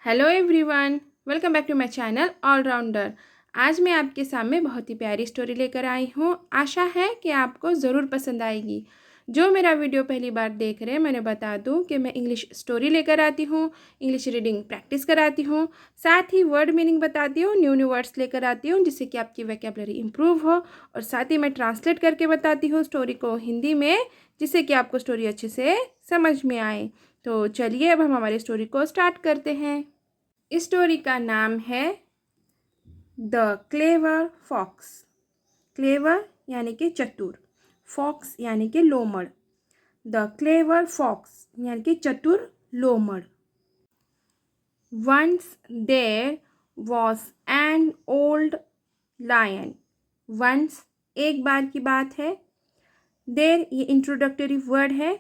Hello everyone, welcome back to my channel allrounder. आज मैं आपके सामने बहुत ही प्यारी स्टोरी लेकर आई हूँ। आशा है कि आपको ज़रूर पसंद आएगी। जो मेरा वीडियो पहली बार देख रहे हैं, मैंने बता दूँ कि मैं इंग्लिश स्टोरी लेकर आती हूँ, इंग्लिश रीडिंग प्रैक्टिस कराती हूँ, साथ ही वर्ड मीनिंग बताती हूँ, न्यू न्यू वर्ड्स लेकर आती हूँ जिससे कि आपकी वोकैबुलरी इंप्रूव हो, और साथ ही मैं ट्रांसलेट करके बताती हूँ स्टोरी को हिंदी में, जिससे कि आपको स्टोरी अच्छे से समझ में आए। तो चलिए अब हम हमारी स्टोरी को स्टार्ट करते हैं। इस स्टोरी का नाम है द क्लेवर फॉक्स। क्लेवर यानी कि चतुर, फॉक्स यानी कि लोमड़। द क्लेवर फॉक्स यानी कि चतुर लोमड़। Once there was an old lion. Once एक बार की बात है। देयर ये इंट्रोडक्टरी वर्ड है।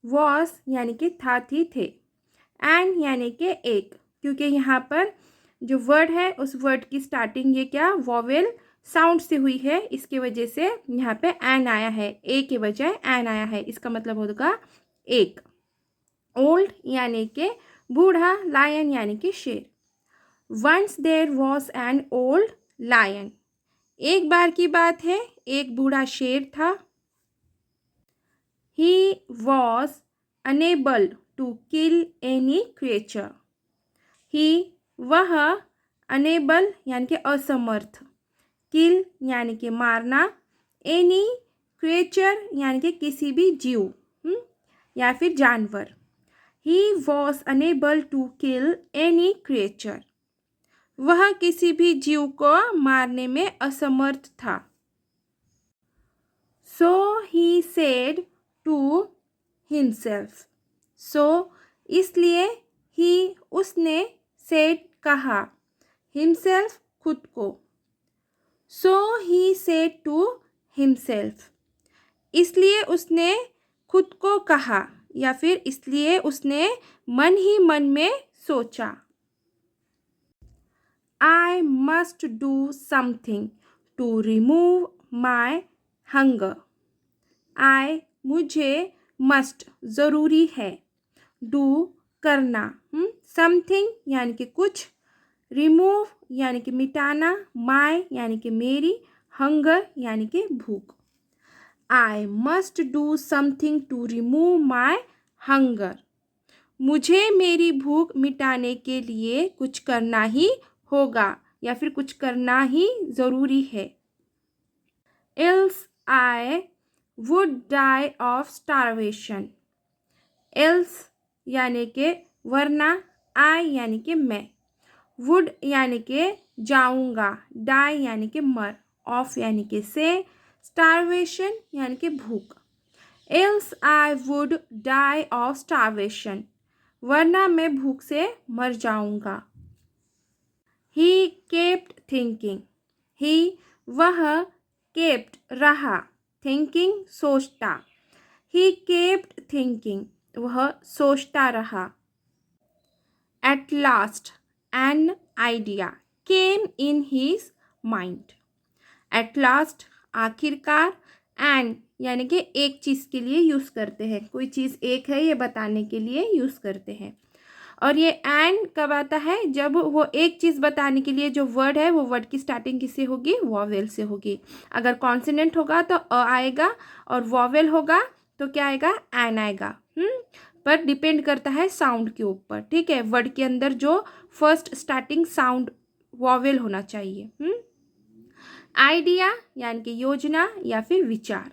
वॉज यानी कि था थी थे। एन यानी कि एक, क्योंकि यहाँ पर जो वर्ड है उस वर्ड की स्टार्टिंग ये क्या वॉवेल साउंड से हुई है, इसकी वजह से यहाँ पे एन आया है, ए के बजाय एन आया है। इसका मतलब होगा एक। ओल्ड यानी कि बूढ़ा, लायन यानी कि शेर। Once there was an old lion. एक बार की बात है, एक बूढ़ा शेर था। He was unable to kill any creature. He वह, अनेबल यानी कि असमर्थ, किल यानी कि मारना, एनी क्रिएचर यानी कि किसी भी जीव या फिर जानवर। He was unable to kill any creature. वह किसी भी जीव को मारने में असमर्थ था। So he said to himself. So इसलिए, ही उसने, सेड कहा, हिमसेल्फ खुद को। So he said to himself, इसलिए उसने खुद को कहा, या फिर इसलिए उसने मन ही मन में सोचा। I must do something to remove my hunger. I मुझे, मस्ट ज़रूरी है, डू करना, समथिंग यानी कि कुछ, रिमूव यानी कि मिटाना, माय यानी कि मेरी, हंगर यानी कि भूख। I must do something to remove my hunger. मुझे मेरी भूख मिटाने के लिए कुछ करना ही होगा, या फिर कुछ करना ही ज़रूरी है। Else I would die of starvation. Else यानी कि वरना, आई यानी कि मैं, वुड यानी कि जाऊंगा, डाई यानी कि मर, ऑफ यानी कि से, स्टारवेशन यानी कि भूख। Else I would die of starvation, वरना मैं भूख से मर जाऊंगा। He kept thinking. ही वह, केप्ट रहा, थिंकिंग सोचता। ही केप्ट थिंकिंग, वह सोचता रहा। At last an idea came in his mind. At last आखिरकार, एन यानी कि एक चीज़ के लिए यूज़ करते हैं, कोई चीज़ एक है ये बताने के लिए यूज़ करते हैं। और ये एंड कब आता है, जब वो एक चीज़ बताने के लिए जो वर्ड है वो वर्ड की स्टार्टिंग किससे होगी, वॉवेल से होगी। अगर कॉन्सोनेंट होगा तो अ आएगा, और वॉवेल होगा तो क्या आएगा, एन आएगा। पर डिपेंड करता है साउंड के ऊपर, ठीक है। वर्ड के अंदर जो फर्स्ट स्टार्टिंग साउंड वॉवेल होना चाहिए। आइडिया यानी कि योजना या फिर विचार।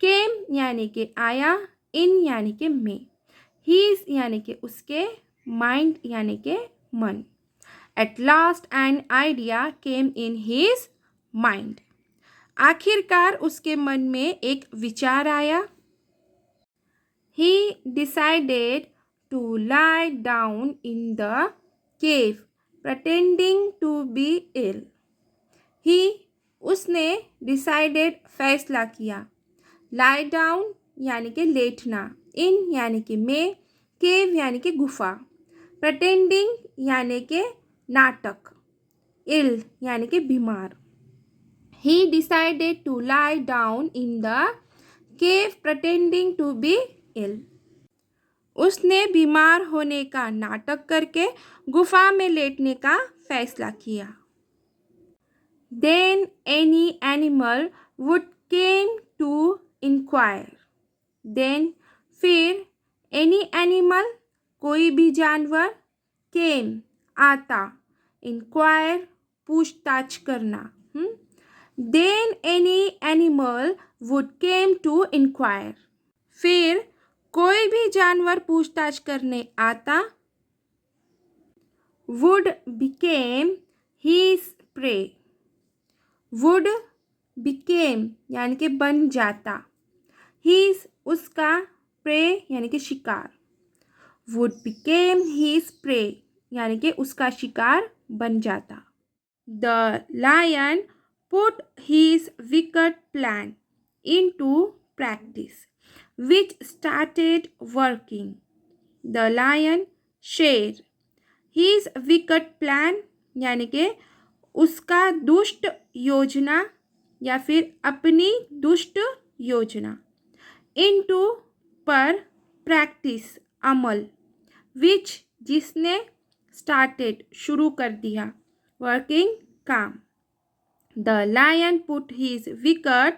केम यानी कि आया, इन यानी कि में, हीज यानी कि उसके, माइंड यानी कि मन। At last an idea came in his mind. आखिरकार उसके मन में एक विचार आया। He decided to lie down in the cave pretending to be ill. He उसने, डिसाइडेड फैसला किया, लाई डाउन यानी कि लेटना, इन यानी कि में, केव यानी कि गुफा, प्रिटेंडिंग यानी कि नाटक, इल यानी कि बीमार। He decided to lie down in the cave pretending to be ill. उसने बीमार होने का नाटक करके गुफा में लेटने का फैसला किया। Then any animal would came to inquire. Then फिर any animal कोई भी जानवर came आता inquire पूछताछ करना Then any animal would came to inquire. फिर कोई भी जानवर पूछताछ करने आता would became his prey. would became यानी कि बन जाता his उसका prey यानी कि शिकार would became his prey यानी कि उसका शिकार बन जाता The lion put his wicked plan into practice which started working. The lion शेर his wicked plan यानी कि उसका दुष्ट योजना या फिर अपनी दुष्ट योजना into पर प्रैक्टिस अमल which जिसने started शुरू कर दिया working काम The lion put his wicked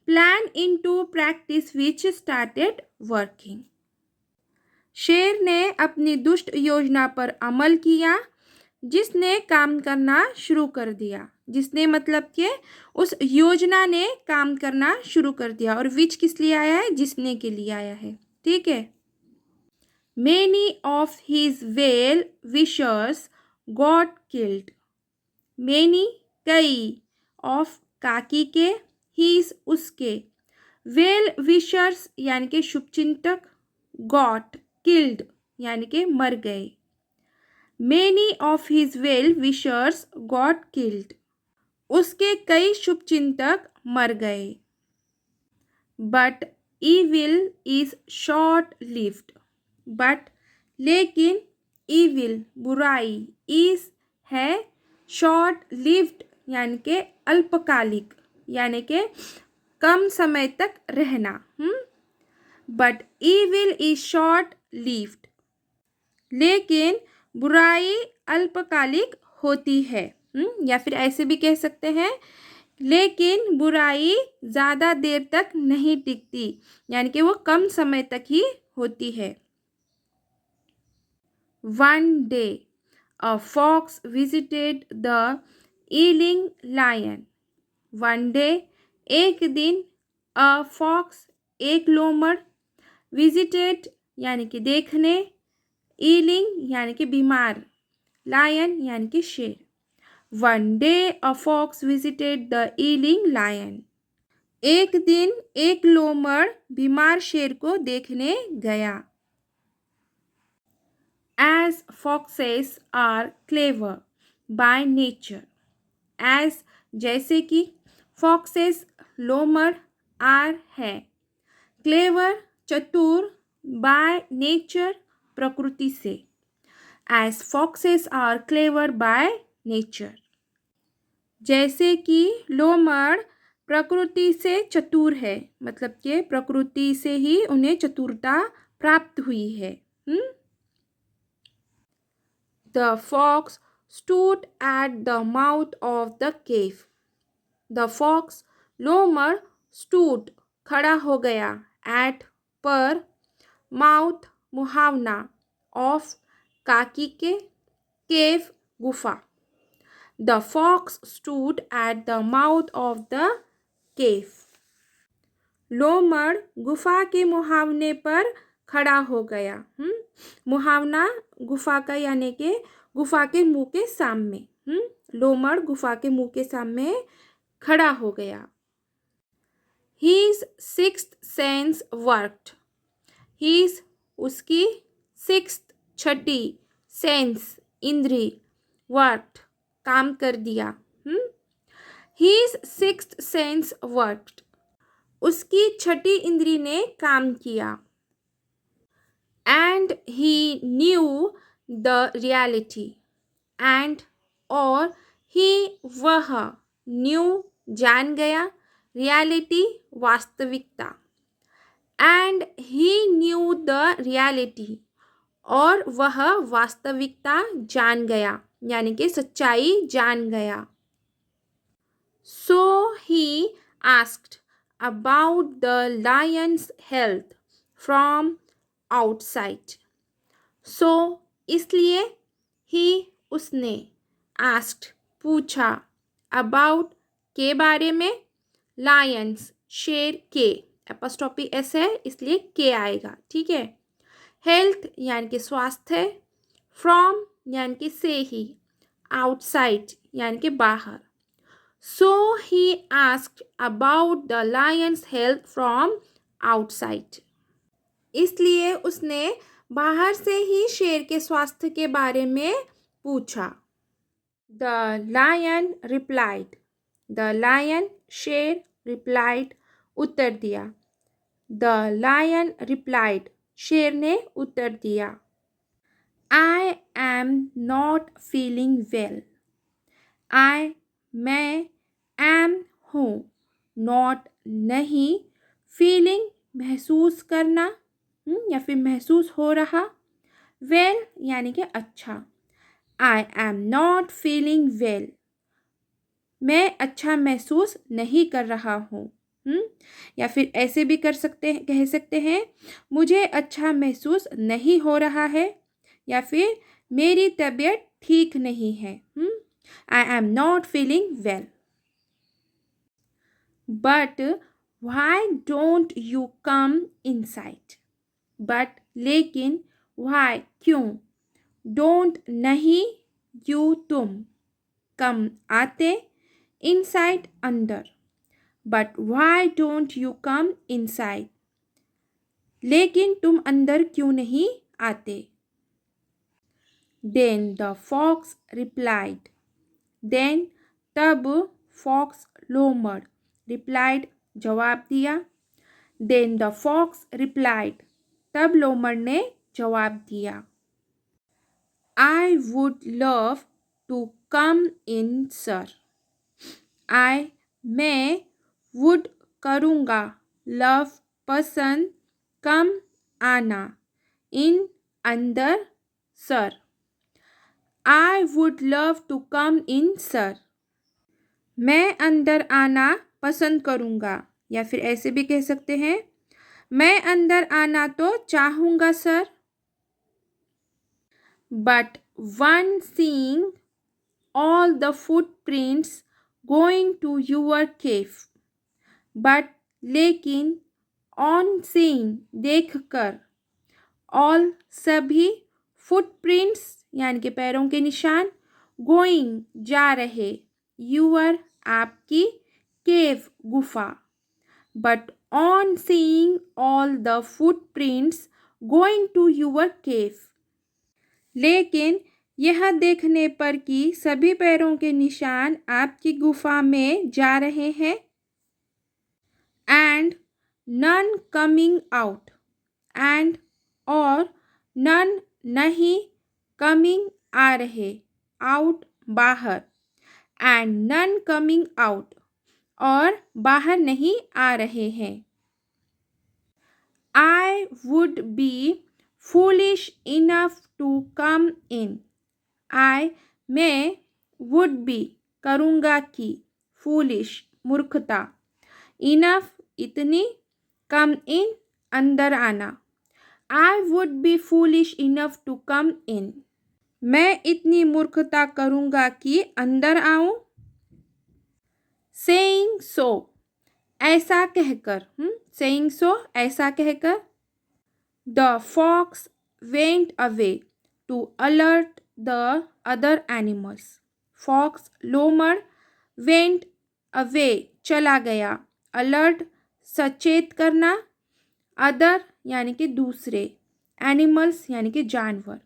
plan into practice which started working. शेर ने अपनी दुष्ट योजना पर अमल किया जिसने काम करना शुरू कर दिया जिसने मतलब कि उस योजना ने काम करना शुरू कर दिया और विच किस लिए आया है जिसने के लिए आया है ठीक है Many of his well wishers got killed. Many कई of काकी के his उसके well wishers यानी कि शुभचिंतक got killed यानी कि मर गए Many of his well wishers got killed. उसके कई शुभचिंतक मर गए But evil is short lived. But लेकिन evil बुराई is है short lived यानी कि अल्पकालिक यानी कि कम समय तक रहना But evil is short lived. लेकिन बुराई अल्पकालिक होती है या फिर ऐसे भी कह सकते हैं लेकिन बुराई ज़्यादा देर तक नहीं टिकती यानी कि वो कम समय तक ही होती है One day a fox visited the ealing lion. One day एक दिन a fox एक लोमड़ visited यानी कि देखने ealing यानी कि बीमार lion यानी कि शेर One day a fox visited the ailing lion. एक दिन एक लोमड़ बीमार शेर को देखने गया As foxes are clever by nature. As जैसे कि foxes लोमड़ are है clever चतुर by nature प्रकृति से As foxes are clever by nature. जैसे कि लोमड़ प्रकृति से चतुर है मतलब कि प्रकृति से ही उन्हें चतुरता प्राप्त हुई है The fox stood at the mouth of the cave. The fox लोमड़ stood खड़ा हो गया at पर mouth मुहावना of काकी के cave गुफा The fox stood at the mouth of the cave. लोमड़ गुफा के मुहावने पर खड़ा हो गया मुहावना गुफा का यानी कि गुफा के मुंह के सामने लोमड़ गुफा के मुंह के सामने खड़ा हो गया His sixth sense worked. His उसकी sixth छठी sense इंद्री worked काम कर दिया His sixth sense worked. उसकी छठी इंद्री ने काम किया And he knew the reality. And और he वह knew जान गया reality वास्तविकता and he new the reality, और वह वास्तविकता जान गया, यानी कि सच्चाई जान गया। So he asked about the lion's health from outside. So इसलिए, ही उसने, आस्क्ड पूछा, अबाउट के बारे में, लायंस शेर के, एपोस्ट्रोफी एस है इसलिए के आएगा, ठीक है। हेल्थ यानी कि स्वास्थ्य, फ्रॉम यानी कि से ही, आउटसाइड यानी कि बाहर। So he asked about the lion's health from outside. इसलिए उसने बाहर से ही शेर के स्वास्थ्य के बारे में पूछा। The lion replied, the lion शेर, रिप्लाइड उत्तर दिया। द लायन रिप्लाइड शेर ने उत्तर दिया। I am not feeling well. I मैं, एम हूँ, नॉट नहीं, फीलिंग महसूस करना, या फिर महसूस हो रहा, वेल यानी कि अच्छा। आई एम नॉट फीलिंग वेल, मैं अच्छा महसूस नहीं कर रहा हूँ। या फिर ऐसे भी कह सकते हैं, मुझे अच्छा महसूस नहीं हो रहा है, या फिर मेरी तबीयत ठीक नहीं है। I am not feeling well. But why don't you come inside. But लेकिन, वाई क्यों, डोंट नहीं, यू तुम, कम आते, इनसाइड अंदर। But why don't you come inside, लेकिन तुम अंदर क्यों नहीं आते। Then the fox replied. Then तब, फॉक्स लोमड़, रिप्लाइड जवाब दिया। देन द फॉक्स रिप्लाइड तब लोमड़ ने जवाब दिया। I would love to come in sir. I मैं, वुड करूँगा, लव पसंद, कम आना, इन अंदर, sir. I would love to come in sir, मैं अंदर आना पसंद करूँगा, या फिर ऐसे भी कह सकते हैं, मैं अंदर आना तो चाहूँगा sir. But one seeing all the footprints going to your cave. But लेकिन, on seeing देखकर, all सभी, footprints यानी कि पैरों के निशान, going जा रहे, your आपकी, cave गुफा। But on seeing all the footprints going to your cave, लेकिन यह देखने पर कि सभी पैरों के निशान आपकी गुफा में जा रहे हैं, and none coming out, and और, नन नहीं, कमिंग आ रहे, आउट बाहर, एंड नन कमिंग आउट और बाहर नहीं आ रहे हैं। I would be foolish enough to come in. I मैं, वुड बी करूँगा कि, फूलिश मूर्खता, इनफ इतनी, कम इन अंदर आना। I would be foolish enough to come in, मैं इतनी मूर्खता करूँगा कि अंदर आऊँ। सेइंग सो ऐसा कहकर, सेइंग सो ऐसा कहकर। The fox went away to alert the other animals. Fox लोमड़, वेंट अवे चला गया, अलर्ट सचेत करना, अदर यानी कि दूसरे, एनिमल्स यानी कि जानवर।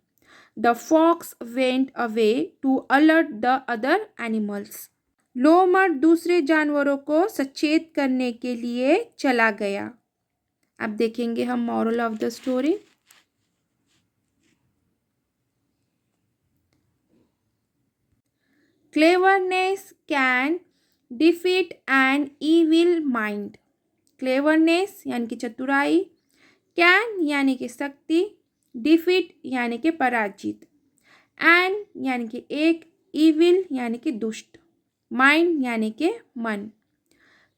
The fox went away to alert the other animals, लोमड़ दूसरे जानवरों को सचेत करने के लिए चला गया। अब देखेंगे हम moral of the story. Cleverness can defeat an evil mind. Cleverness यानी कि चतुराई, कैन यानी कि शक्ति, डिफीट यानी कि पराजित, एन यानी कि एक, इविल यानी कि दुष्ट, माइंड यानी कि मन।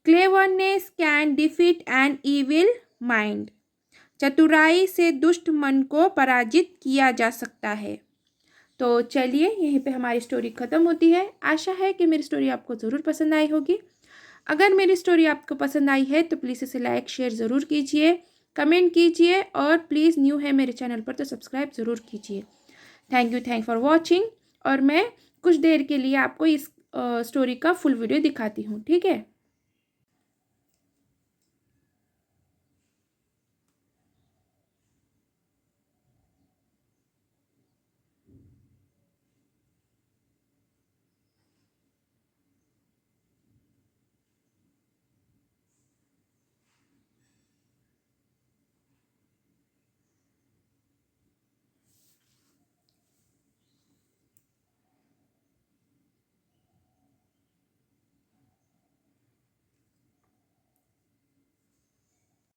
Cleverness can defeat an evil mind. चतुराई से दुष्ट मन को पराजित किया जा सकता है। तो चलिए यहीं पे हमारी स्टोरी ख़त्म होती है। आशा है कि मेरी स्टोरी आपको ज़रूर पसंद आई होगी। अगर मेरी स्टोरी आपको पसंद आई है तो प्लीज़ इसे लाइक शेयर ज़रूर कीजिए, कमेंट कीजिए और प्लीज़ न्यू है मेरे चैनल पर तो सब्सक्राइब ज़रूर कीजिए। Thank for watching. और मैं कुछ देर के लिए आपको इस स्टोरी का फुल वीडियो दिखाती हूँ, ठीक है।